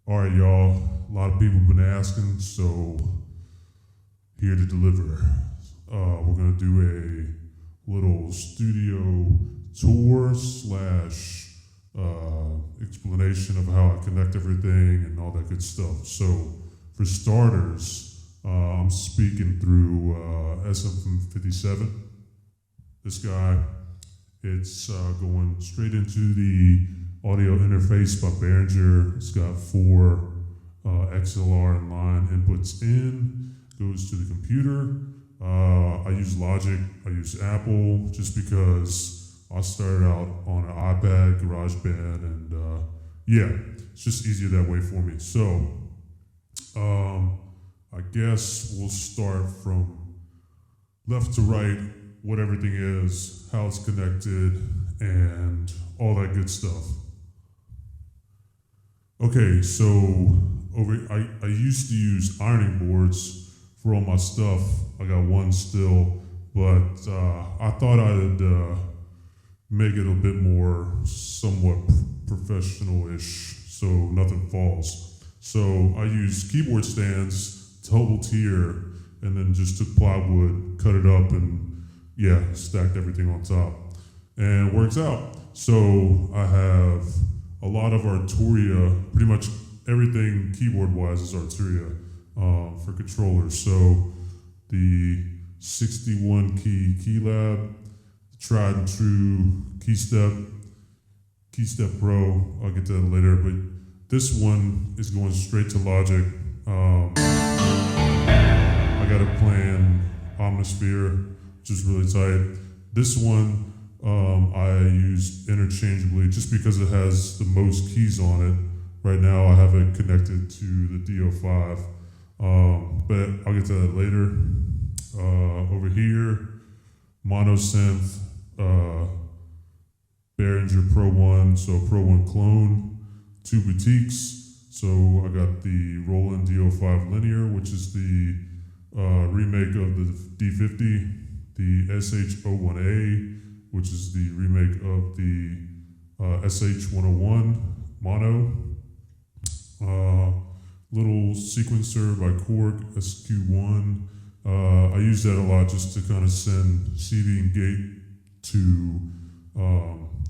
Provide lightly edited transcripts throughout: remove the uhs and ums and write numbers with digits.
All right, y'all. A lot of people have been asking, so here to deliver. We're gonna do a little studio tour slash explanation of how I connect everything and all that good stuff. So, for starters, I'm speaking through SM57. This guy, it's going straight into the audio interface by Behringer. It's got 4 XLR inline inputs in, goes to the computer. I use Logic, I use Apple, just because I started out on an iPad, GarageBand, and yeah, it's just easier that way for me. So, I guess we'll start from left to right, what everything is, how it's connected, and all that good stuff. Okay, so I used to use ironing boards for all my stuff. I got one still, but I thought I'd make it a bit more somewhat professional-ish, so nothing falls. So I used keyboard stands to hold here, and then just took plywood, cut it up, and yeah, stacked everything on top. And it works out. So I have a lot of Arturia, pretty much everything keyboard-wise is Arturia for controllers. So the 61 key Keylab, tried and true Keystone Pro, I'll get to that later, but this one is going straight to Logic. I got it playing Omnisphere, which is really tight. This one I use interchangeably just because it has the most keys on it. Right now I have it connected to the DO5, but I'll get to that later. Over here, mono synth, Behringer Pro 1, so Pro 1 clone, 2 boutiques. So I got the Roland DO5 linear, which is the remake of the D50, the SH01A, which is the remake of the SH101 mono, little sequencer by Korg SQ1. I use that a lot just to kind of send CV and gate to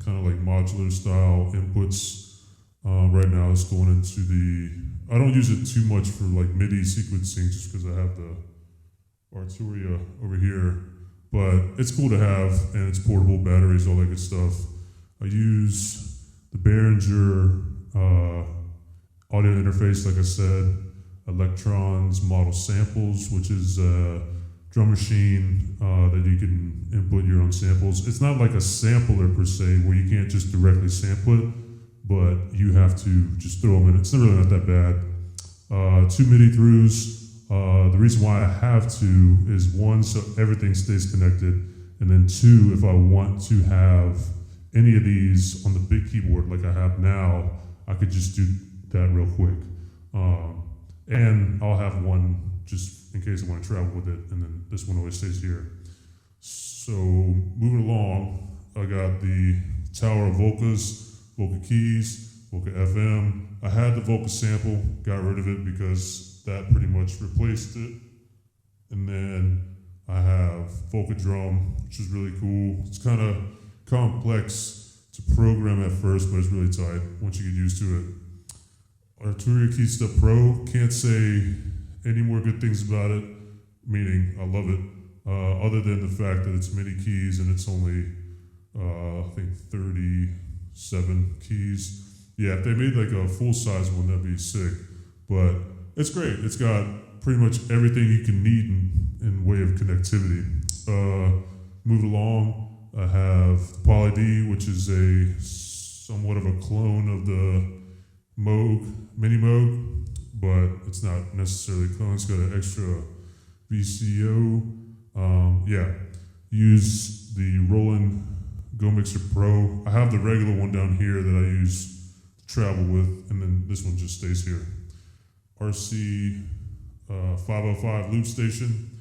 kind of like modular style inputs. Right now it's going into I don't use it too much for like Midi sequencing just because I have the Arturia over here, but it's cool to have, and it's portable, batteries, all that good stuff. I use the Behringer audio interface, like I said, Electrons model samples, which is a drum machine that you can input your own samples. It's not like a sampler per se, where you can't just directly sample it, but you have to just throw them in. It's really not that bad. 2 MIDI throughs. The reason why I have 2 is 1, so everything stays connected, and then 2, if I want to have any of these on the big keyboard like I have now, I could just do that real quick. And I'll have 1 just in case I want to travel with it, and then this one always stays here. So moving along, I got the Tower of Volcas, Volca keys, Volca FM. I had the Volca sample, got rid of it because that pretty much replaced it. And then I have Volca drum, which is really cool. It's kind of complex to program at first, but it's really tight once you get used to it. Arturia Keystone Pro, can't say any more good things about it, meaning I love it, other than the fact that it's MIDI keys and it's only, I think 37 keys. Yeah, if they made like a full-size one, that'd be sick, but it's great. It's got pretty much everything you can need in way of connectivity. Moving along, I have Poly D, which is somewhat of a clone of the Moog, Mini Moog, but it's not necessarily a clone. It's got an extra VCO. Yeah, use the Roland Go Mixer Pro. I have the regular one down here that I use to travel with, and then this one just stays here. RC 505 loop station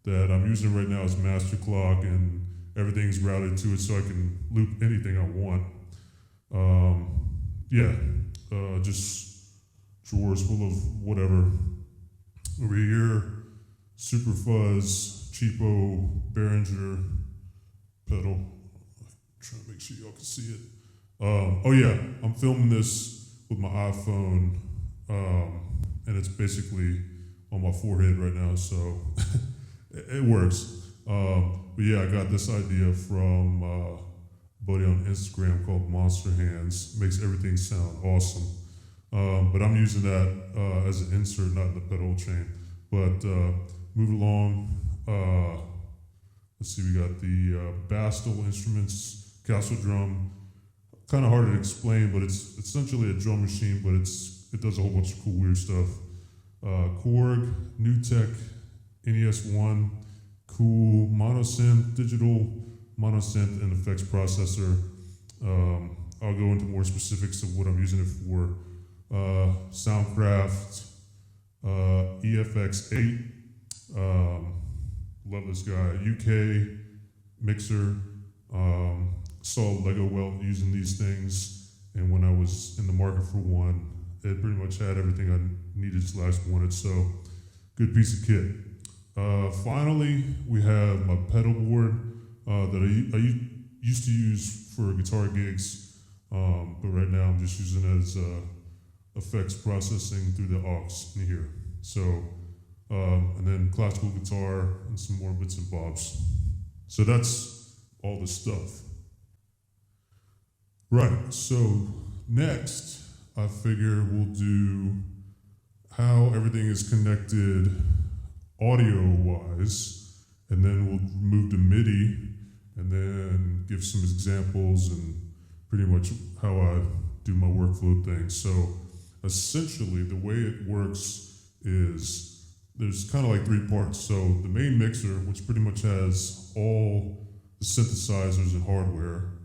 that I'm using right now is Master Clock, and everything's routed to it so I can loop anything I want. Yeah, just drawers full of whatever. Over here, Super Fuzz, cheapo Behringer pedal. Trying to make sure y'all can see it. Oh yeah, I'm filming this with my iPhone, and it's basically on my forehead right now, so it works. But yeah, I got this idea from a buddy on Instagram called Monster Hands. Makes everything sound awesome. But I'm using that as an insert, not in the pedal chain. But move along. Let's see, we got the Bastille instruments, Castle drum. Kind of hard to explain, but it's essentially a drum machine, but it does a whole bunch of cool, weird stuff. Korg, NewTek, NES1, cool monosynth, digital monosynth and effects processor. I'll go into more specifics of what I'm using it for. Soundcraft, EFX8, love this guy. UK mixer, saw Lego Welt using these things, and when I was in the market for one, it pretty much had everything I needed / wanted, so good piece of kit. Finally, we have my pedalboard that I used to use for guitar gigs, but right now I'm just using it as effects processing through the aux in here. So, and then classical guitar and some more bits and bobs. So that's all the stuff. Right, so next I figure we'll do how everything is connected audio-wise, and then we'll move to Midi, and then give some examples and pretty much how I do my workflow thing. So essentially the way it works is there's kind of like 3 parts. So the main mixer, which pretty much has all the synthesizers and hardware,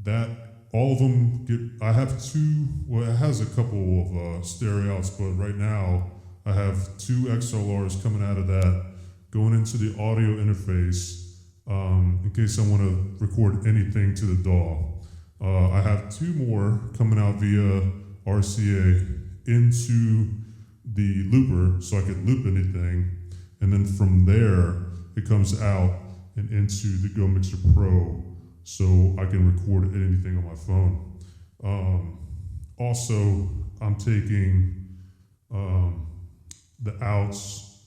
that all of them I have 2, well, it has a couple of stereo outs, but right now I have 2 XLRs coming out of that, going into the audio interface, in case I want to record anything to the DAW. I have 2 more coming out via RCA into the looper, so I could loop anything, and then from there, it comes out and into the Go Mixer Pro, so I can record anything on my phone. Also, I'm taking the outs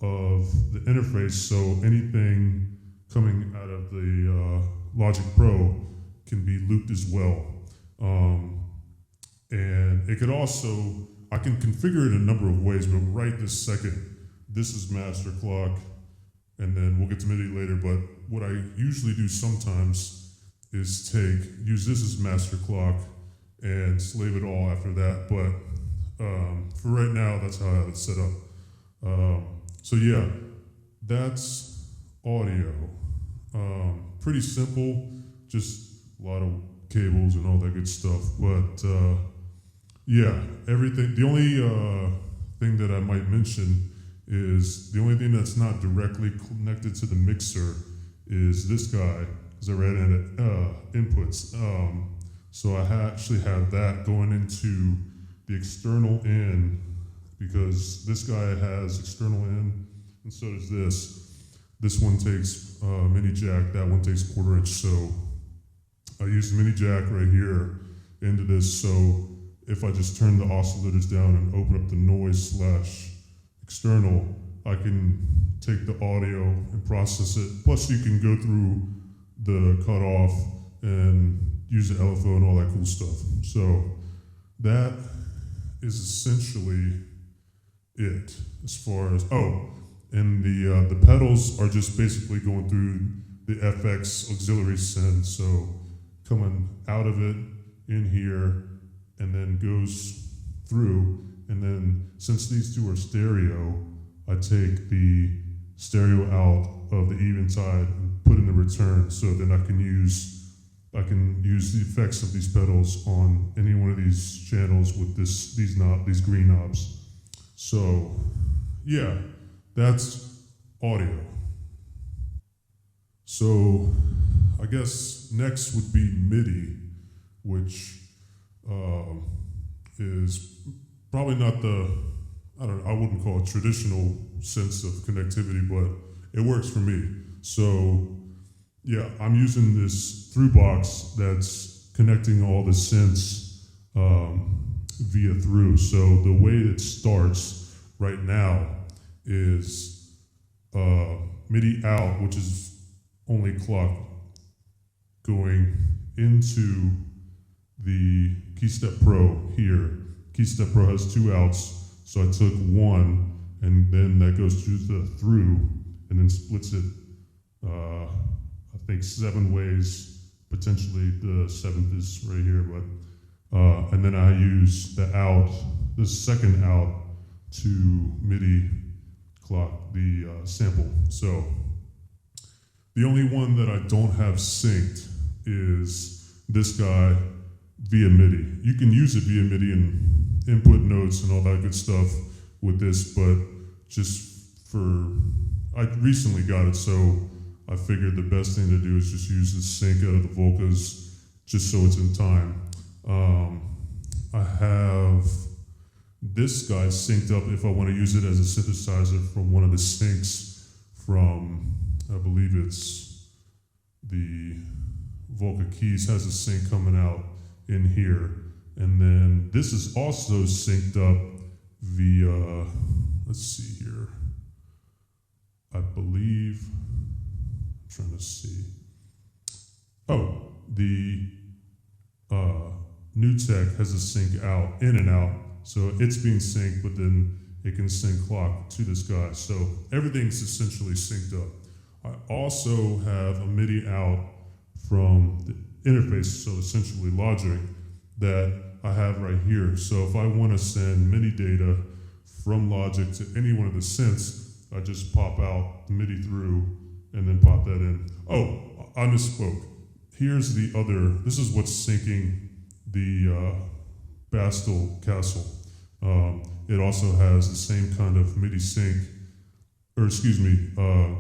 of the interface, so anything coming out of the Logic Pro can be looped as well. And it could also, I can configure it in a number of ways, but right this second, this is master clock, and then we'll get to MIDI later, but what I usually do sometimes is use this as master clock and slave it all after that, but for right now, that's how I have it set up. So yeah, that's audio. Pretty simple, just a lot of cables and all that good stuff, but yeah, everything. The only thing that I might mention is the only thing that's not directly connected to the mixer is this guy, because I ran out of inputs. So I actually have that going into the external in, because this guy has external in, and so does this. This one takes mini jack, that one takes 1/4 inch, so I use the mini jack right here into this, so if I just turn the oscillators down and open up the noise / external, I can take the audio and process it. Plus you can go through the cutoff and use the LFO and all that cool stuff. So that is essentially it as far as, and the pedals are just basically going through the FX auxiliary send, so coming out of it in here and then goes through, and then since these 2 are stereo, I take the stereo out of the Eventide and put in the return, so then I can use the effects of these pedals on any one of these channels with these green knobs. So yeah, that's audio. So I guess next would be MIDI, which is probably not I wouldn't call it traditional sense of connectivity, but it works for me. So yeah, I'm using this through box that's connecting all the synths via through. So the way it starts right now is MIDI out, which is only clock going into the Keystone Pro here. Keystone Pro has 2 outs, so I took 1, and then that goes to the through, and then splits it, I think 7 ways, potentially the 7th is right here, but, and then I use the out, the second out to MIDI clock the sample. So the only one that I don't have synced is this guy via MIDI. You can use it via MIDI and input notes and all that good stuff with this, but I recently got it, so I figured the best thing to do is just use the sync out of the Volcas just so it's in time. I have this guy synced up if I want to use it as a synthesizer from one of the syncs from, I believe it's the Volca Keys has a sync coming out in here. And then this is also synced up via, let's see here, I believe, I'm trying to see. Oh, the New Tech has a sync out, in and out. So it's being synced, but then it can sync clock to this guy. So everything's essentially synced up. I also have a MIDI out from the interface, so essentially Logic, that I have right here. So if I want to send MIDI data from Logic to any one of the synths, I just pop out the MIDI through and then pop that in. Oh, I misspoke. Here's the other, this is what's syncing the Bastille Castle. It also has the same kind of MIDI sync, or excuse me,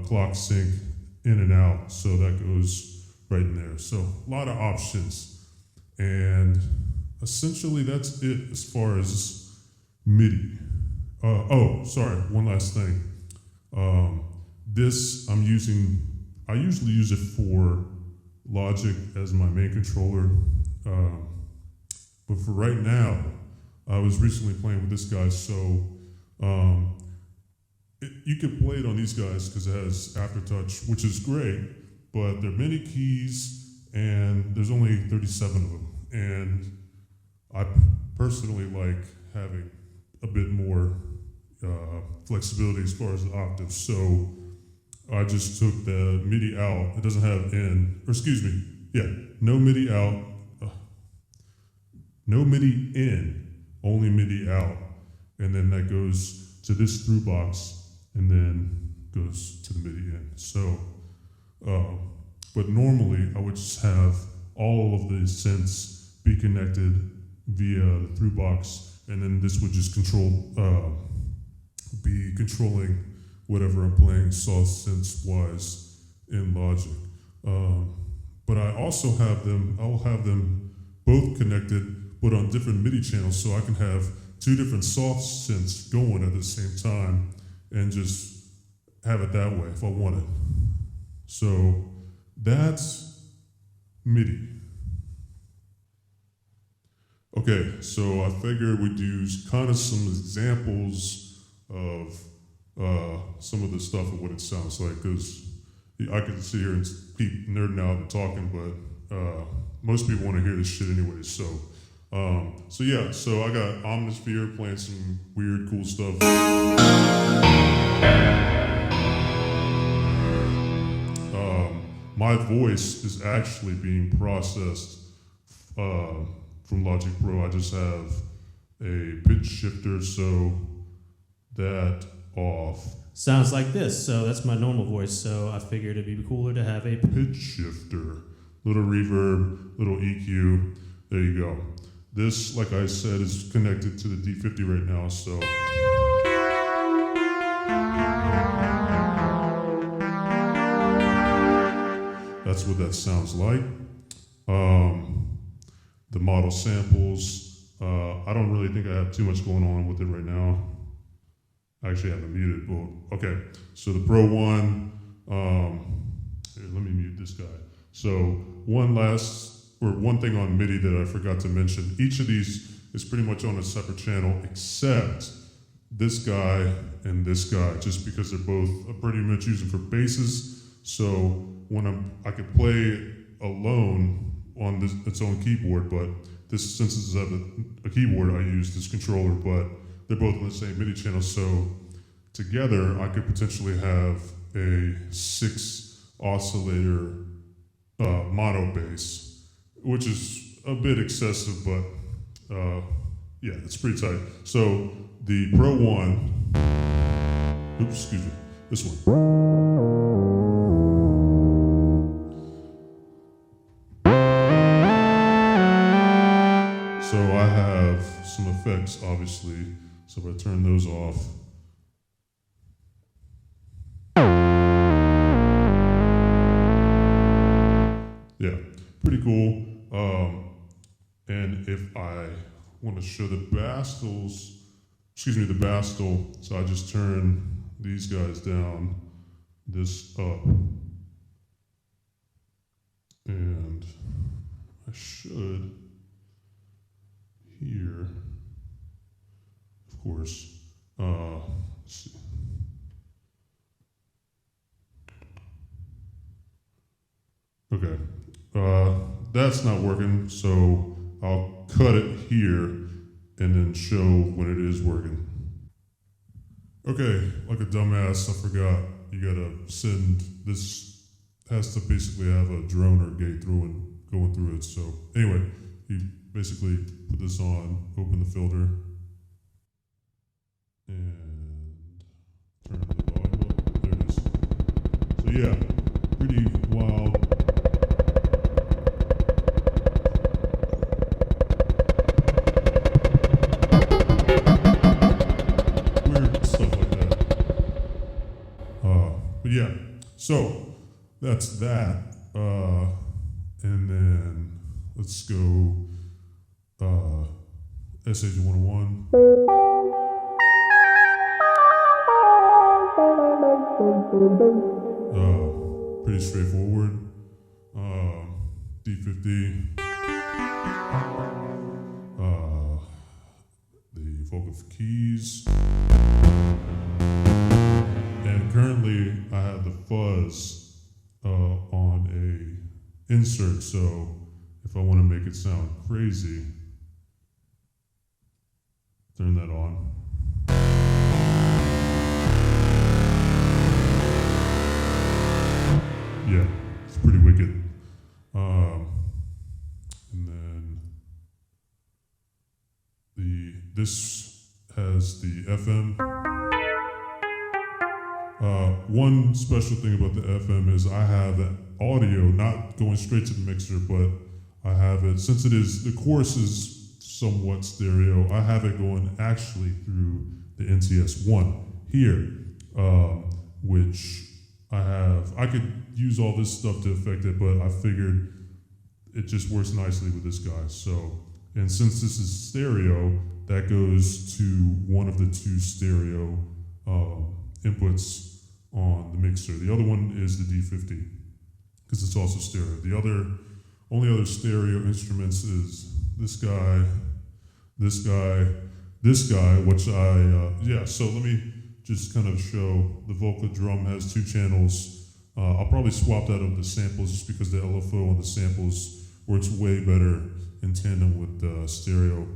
clock sync in and out. So that goes right in there. So a lot of options. And essentially that's it as far as MIDI. Oh, sorry, one last thing. This I usually use it for Logic as my main controller. But for right now, I was recently playing with this guy, so you can play it on these guys because it has aftertouch, which is great, but there are many keys and there's only 37 of them. And I personally like having a bit more flexibility as far as the octaves. So I just took the MIDI out. It doesn't have in, or excuse me, yeah, no MIDI out, no MIDI in, only MIDI out. And then that goes to this through box and then goes to the MIDI in. So, but normally I would just have all of the synths be connected via the through box, and then this would just be controlling whatever I'm playing sauce synths wise in Logic. But I also I'll have them both connected, but on different MIDI channels, so I can have 2 different soft synths going at the same time and just have it that way if I want it. So that's MIDI. Okay, so I figured we'd use kind of some examples of some of the stuff and what it sounds like, because I could sit here and keep nerding out and talking, but most people want to hear this shit anyway. So yeah, so I got Omnisphere playing some weird, cool stuff. My voice is actually being processed from Logic Pro. I just have a pitch shifter, so that off. Sounds like this, so that's my normal voice, so I figured it'd be cooler to have a pitch shifter. Little reverb, little EQ, there you go. This, like I said, is connected to the D50 right now, so. That's what that sounds like. The model samples I don't really think I have too much going on with it right now. I actually have it muted. Well, okay, so the Pro 1, here, let me mute this guy. So one thing on Midi that I forgot to mention, each of these is pretty much on a separate channel except this guy and this guy, just because they're both pretty much used for basses. So when I could play it alone on its own keyboard, but since this is a keyboard, I use this controller, but they're both on the same MIDI channel, so together I could potentially have a 6 oscillator mono bass, which is a bit excessive, but yeah, it's pretty tight. So the Pro 1, oops, excuse me, this one. So I have some effects, obviously, so if I turn those off, yeah, pretty cool. And if I want to show the Bastille, so I just turn these guys down, this up, and I should here, of course, let's see. Okay, that's not working, so I'll cut it here and then show when it is working. Okay, like a dumbass, I forgot. You gotta send, this has to basically have a droner gate going through it. So anyway, you basically put this on, open the filter, and turn the volume up. There it is. So yeah, pretty wild. But yeah, so that's that. And then let's go SH 101. Pretty straightforward. D50. The vocal keys. And currently I have the fuzz on a insert, so if I want to make it sound crazy, turn that on. Yeah, it's pretty wicked. And then this has the FM. One special thing about the FM is I have the audio not going straight to the mixer, but I have it, since the chorus is somewhat stereo, I have it going actually through the NTS1 here, which I could use all this stuff to affect it, but I figured it just works nicely with this guy. So, and since this is stereo, that goes to one of the 2 stereo inputs on the mixer. The other one is the D50, because it's also stereo. The only other stereo instruments is this guy, this guy, this guy, which yeah, so let me just kind of show. The vocal drum has 2 channels. I'll probably swap that over the samples just because the LFO on the samples works way better in tandem with the stereo.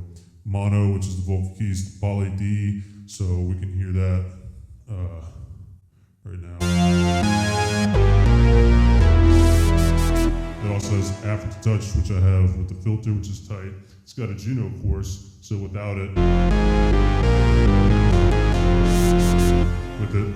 Mono, which is the vocal keys, poly D, so we can hear that right now. It also has aftertouch, which I have with the filter, which is tight. It's got a Juno, of course, so without it, with it,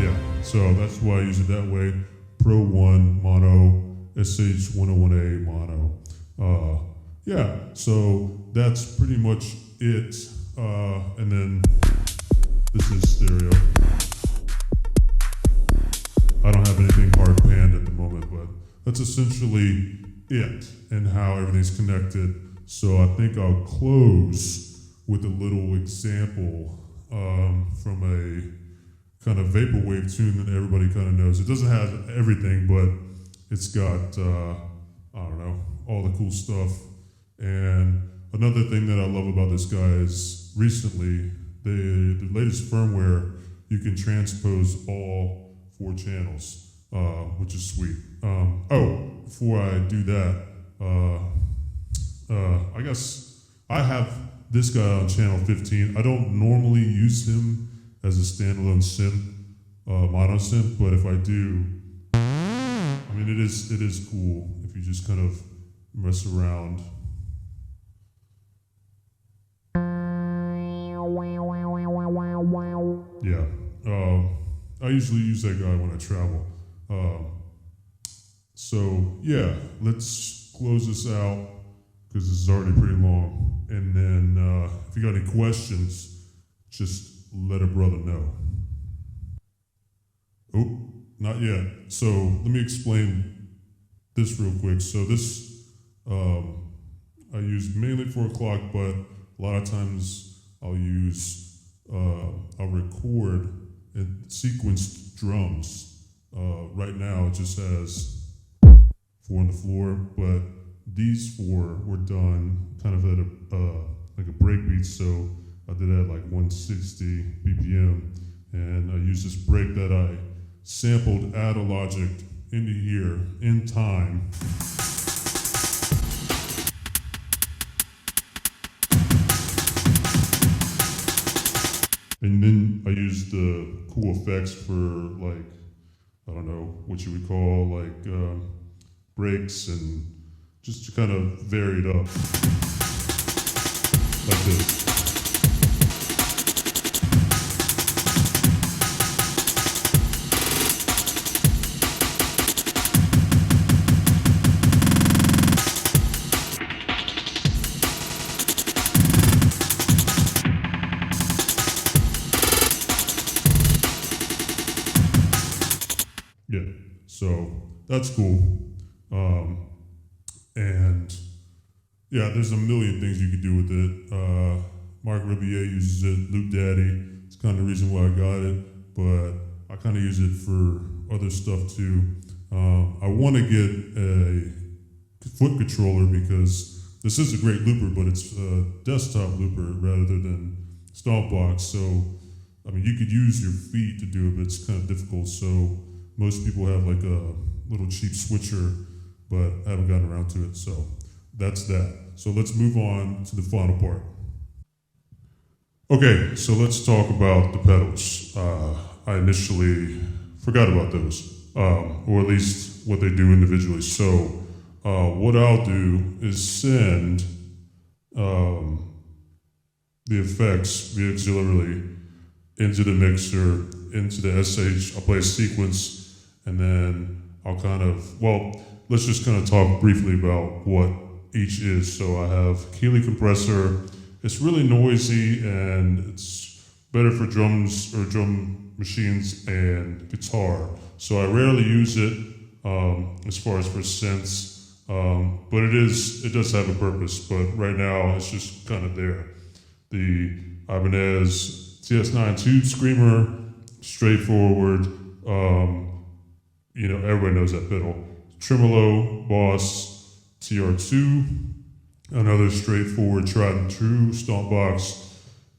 yeah, so that's why I use it that way. Pro 1 mono, SH 101A mono. Yeah, so that's pretty much it. And then this is stereo. I don't have anything hard panned at the moment, but that's essentially it and how everything's connected. So I think I'll close with a little example from a kind of vaporwave tune that everybody kind of knows. It doesn't have everything, but it's got, I don't know, all the cool stuff. And another thing that I love about this guy is recently, the latest firmware, you can transpose all 4 channels, which is sweet. Before I do that, I guess I have this guy on channel 15. I don't normally use him as a standalone synth, mono synth, but if I do, I mean, it is cool if you just kind of mess around. Yeah, I usually use that guy when I travel. So yeah, let's close this out because this is already pretty long. And then if you got any questions, just let a brother know. Oh, not yet. So let me explain this real quick. So this I use mainly for a clock, but a lot of times I'll record and sequenced drums. Right now it just has 4 on the floor, but these 4 were done kind of at like a breakbeat. So I did it at like 160 BPM, and I used this break that I sampled out of Logic into here in time. And then I used the cool effects for, like, I don't know what you would call, like breaks, and just to kind of vary it up like this. Yeah, so that's cool. And yeah, there's a million things you could do with it. Mark Ribier uses it, Luke Daddy. It's kind of the reason why I got it, but I kind of use it for other stuff too. I want to get a foot controller because this is a great looper, but it's a desktop looper rather than Stompbox. So, I mean, you could use your feet to do it, but it's kind of difficult. So most people have like a little cheap switcher, but I haven't gotten around to it. So that's that. So let's move on to the final part. Okay, so let's talk about the pedals. I initially forgot about those, or at least what they do individually. So what I'll do is send the effects via auxiliary into the mixer, into the SH. I'll play a sequence, and then I'll kind of, well, let's just kind of talk briefly about what each is. So I have Keeley compressor. It's really noisy, and it's better for drums or drum machines and guitar. So I rarely use it as far as for synths, but it does have a purpose. But right now it's just kind of there. The Ibanez TS9 Tube Screamer, straightforward. Everybody knows that pedal. Tremolo Boss TR2, another straightforward, tried and true Stompbox.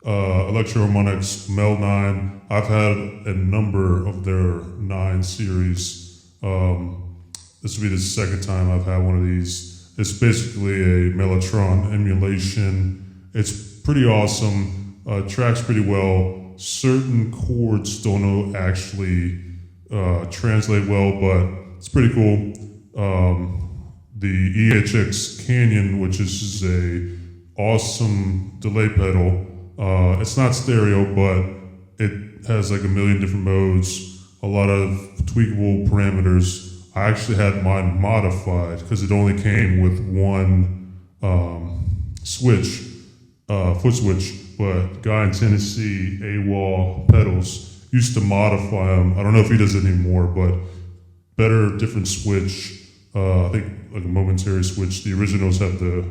Electro Harmonix Mel 9. I've had a number of their 9 series. This will be the second time I've had one of these. It's basically a Mellotron emulation. It's pretty awesome. Tracks pretty well. Certain chords don't actually translate well, but it's pretty cool. The Ehx Canyon, which is a awesome delay pedal. It's not stereo, but it has like a million different modes, a lot of tweakable parameters. I actually had mine modified because it only came with one switch, foot switch, but guy in Tennessee, AWOL pedals, used to modify them. I don't know if he does it anymore, but better, different switch, I think like a momentary switch. The originals have the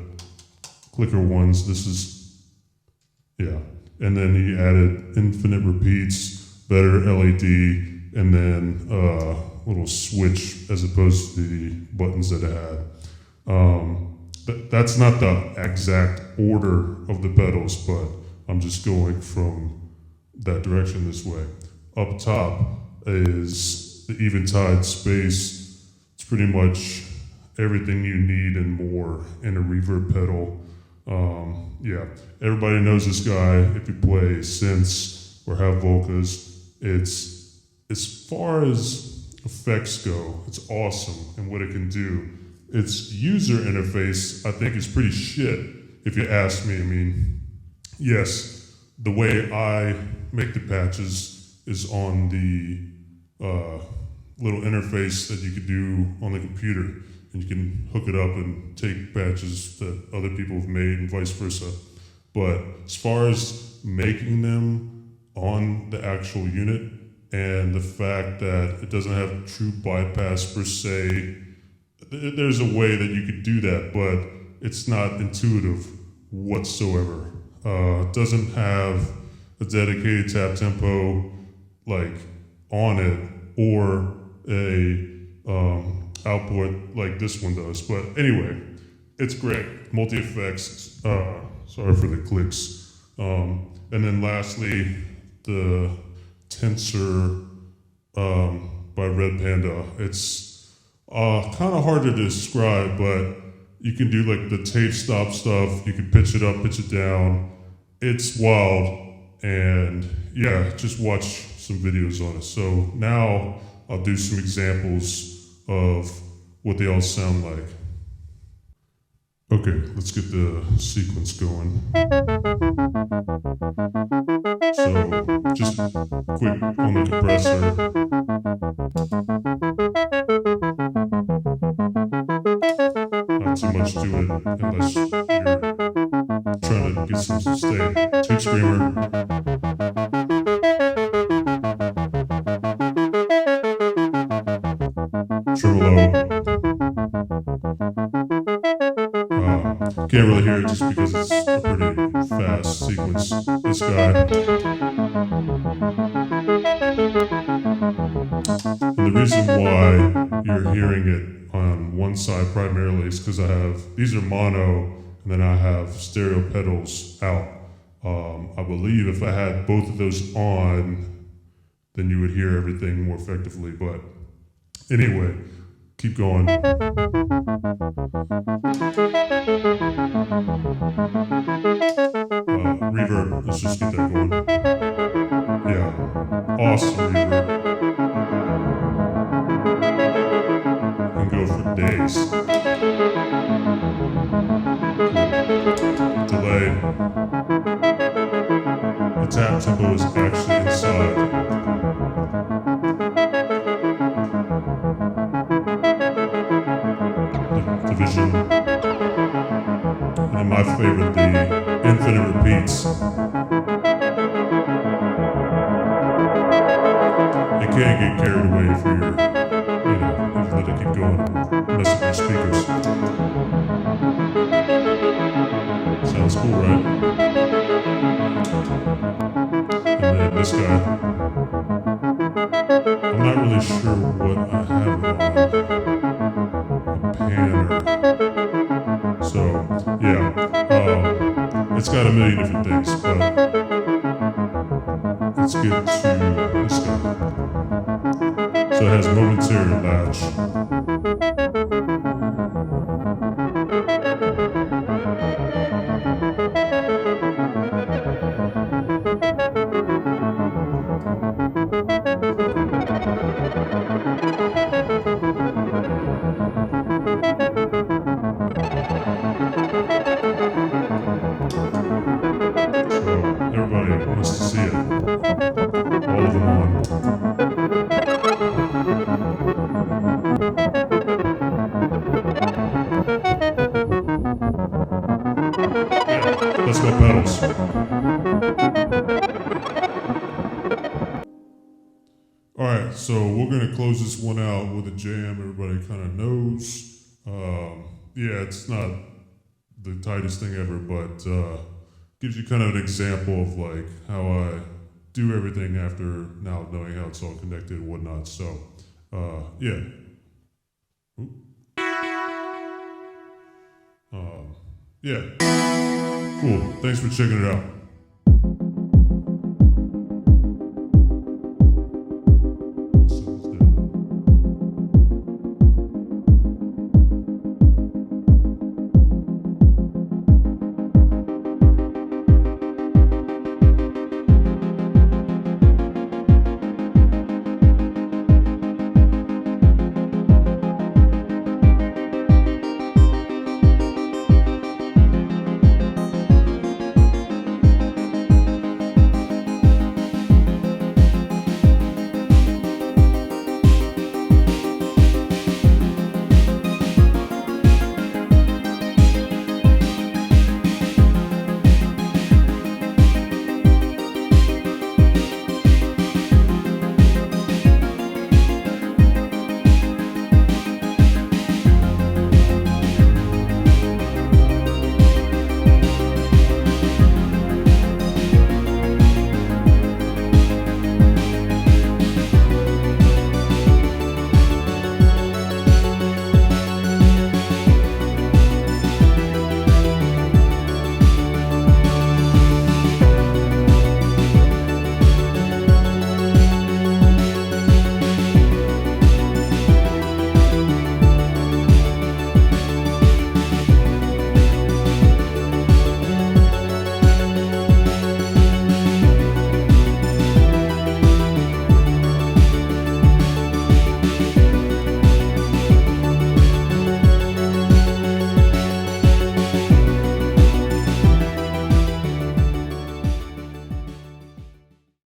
clicker ones. This is, yeah. And then he added infinite repeats, better LED, and then a little switch as opposed to the buttons that it had. That's not the exact order of the pedals, but I'm just going from that direction this way. Up top is the Eventide space. It's pretty much everything you need and more in a reverb pedal. Yeah, everybody knows this guy. If you play synths or have Volcas, it's, as far as effects go, it's awesome and what it can do. Its user interface, I think, is pretty shit, if you ask me. I mean, yes, the way I make the patches is on the little interface that you could do on the computer, and you can hook it up and take patches that other people have made and vice versa. But as far as making them on the actual unit, and the fact that it doesn't have true bypass per se, there's a way that you could do that, but it's not intuitive whatsoever. It doesn't have a dedicated tap tempo like on it, or a output like this one does. But anyway, it's great. Multi-effects, sorry for the clicks. And then lastly, the Tensor by Red Panda. It's kind of hard to describe, but you can do like the tape stop stuff. You can pitch it up, pitch it down. It's wild. And yeah, just watch some videos on it. So now I'll do some examples of what they all sound like. Okay, let's get the sequence going. So just quick on the compressor. Not too much to it unless you're trying to get some sustain. Tube screamer. Tremolo. Can't really hear it just because it's a pretty fast sequence. This guy. And the reason why you're hearing it on one side primarily is because I have, these are mono, and then I have stereo pedals out. I believe if I had both of those on, then you would hear everything more effectively. But anyway, keep going. Reverb, let's just get that going. Yeah, awesome reverb. And go for days. Delay. The tap tempo is actually inside. Division. And then my favorite, the infinite repeats. It can get carried away if you're, if you let it keep going and mess with your speakers. Sounds cool, right? And then this guy, I'm not really sure what I have it on. A panner. So, yeah, it's got a million different things, but let's get to this guy. So it has momentary latch. Everybody wants to see it. All of them on. Yeah, let's go pedals. Alright, so we're going to close this one out with a jam everybody kind of knows. Yeah, it's not the tightest thing ever, but gives you kind of an example of like how I do everything after now knowing how it's all connected and whatnot. So, yeah. Yeah. Cool. Thanks for checking it out.